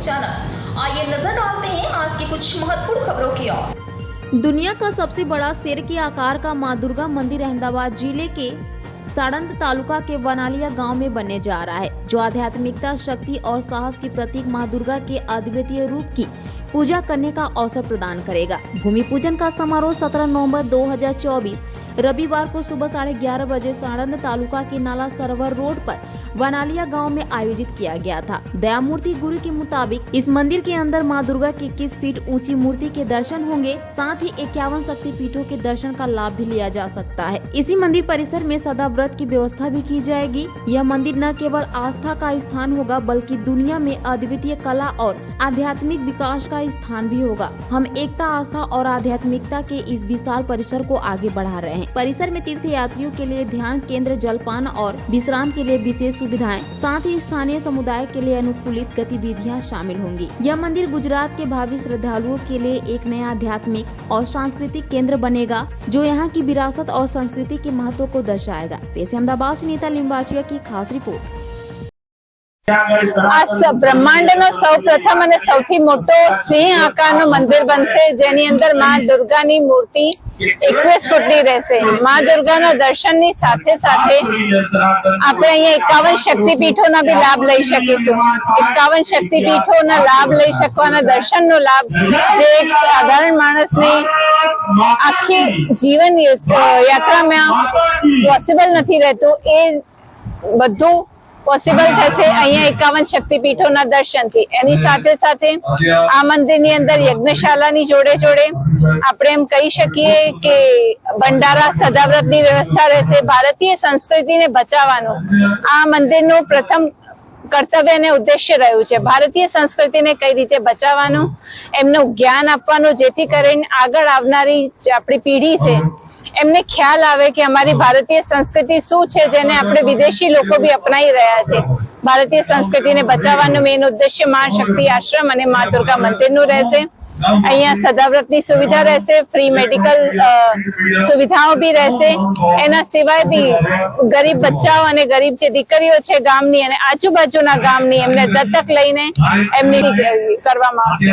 अचानक। आइए नजर डालते हैं आज की कुछ महत्वपूर्ण खबरों की ओर। दुनिया का सबसे बड़ा शेर के आकार का मां दुर्गा मंदिर अहमदाबाद जिले के साड़ंद तालुका के वनालिया गांव में बनने जा रहा है, जो आध्यात्मिकता, शक्ति और साहस की प्रतीक मां दुर्गा के अद्वितीय रूप की पूजा करने का अवसर प्रदान करेगा। भूमि पूजन का समारोह 17 नवंबर 2024 रविवार को सुबह 11:30 बजे साड़ंद तालुका के नाला सरोवर रोड पर वनालिया गांव में आयोजित किया गया था। दयामूर्ति गुरु के मुताबिक इस मंदिर के अंदर मां दुर्गा की 21 फीट ऊंची मूर्ति के दर्शन होंगे, साथ ही 51 शक्तिपीठों के दर्शन का लाभ भी लिया जा सकता है। इसी मंदिर परिसर में सदा व्रत की व्यवस्था भी की जाएगी। यह मंदिर न केवल आस्था का स्थान होगा, बल्कि दुनिया में अद्वितीय कला और आध्यात्मिक विकास का स्थान भी होगा। हम एकता, आस्था और आध्यात्मिकता के इस विशाल परिसर को आगे बढ़ा रहे हैं। परिसर में तीर्थ यात्रियों के लिए ध्यान केंद्र, जलपान और विश्राम के लिए विशेष सुविधाएं, साथ ही स्थानीय समुदाय के लिए अनुकूलित गतिविधियां शामिल होंगी। यह मंदिर गुजरात के भावी श्रद्धालुओं के लिए एक नया आध्यात्मिक और सांस्कृतिक केंद्र बनेगा, जो यहाँ की विरासत और संस्कृति के महत्व को दर्शाएगा। पेश है अहमदाबाद से नीता लिंबाचिया की खास रिपोर्ट। આ બ્રહ્માંડનો સૌપ્રથમ અને સૌથી મોટો સિંહ આકારનું મંદિર બનશે, જેની અંદર માં દુર્ગાની મૂર્તિ 21 ફૂટની રહેશે। માં દુર્ગાના દર્શનની સાથે સાથે આપણે અહીંયા 51 શક્તિપીઠોના બી લાભ લઈ શકીશું। 51 શક્તિપીઠોના લાભ લઈ શકવાના દર્શનનો લાભ જે એક સાધારણ માણસને આખી જીવન યાત્રામાં પોસિબલ નથી રહેતું, એ બધું પોસિબલ થશે અહીંયા 51 શક્તિપીઠોના દર્શનથી। એની સાથે સાથે આ મંદિરની અંદર યજ્ઞશાલાની જોડે જોડે આપણે એમ કહી શકીએ કે ભંડારા, સદાવ્રતની વ્યવસ્થા રહેશે। ભારતીય સંસ્કૃતિને બચાવવાનું આ મંદિરનું પ્રથમ કર્તવ્ય અને ઉદ્દેશ્ય રહ્યું છે। ભારતીય સંસ્કૃતિને કઈ રીતે બચાવવાનું, એમનું જ્ઞાન આપવાનું, જેથી કરીને આગળ આવનારી આપણી પીઢી છે એમને ખ્યાલ આવે કે અમારી ભારતીય સંસ્કૃતિ શું છે, જેને આપણે વિદેશી લોકો બી અપનાવી રહ્યા છે। ભારતીય સંસ્કૃતિને બચાવવાનું મેઇન ઉદ્દેશ્ય મા શક્તિ આશ્રમ અને મા દુર્ગા મંદિરનું રહેશે। અહીંયા સદાવ્રતની સુવિધા રહેશે, ફ્રી મેડિકલ સુવિધાઓ બી રહેશે। એના સિવાય બી ગરીબ બચ્ચાઓ અને ગરીબ જે દીકરીઓ છે ગામની અને આજુબાજુના ગામની, એમને દત્તક લઈને એમની કરવામાં આવશે।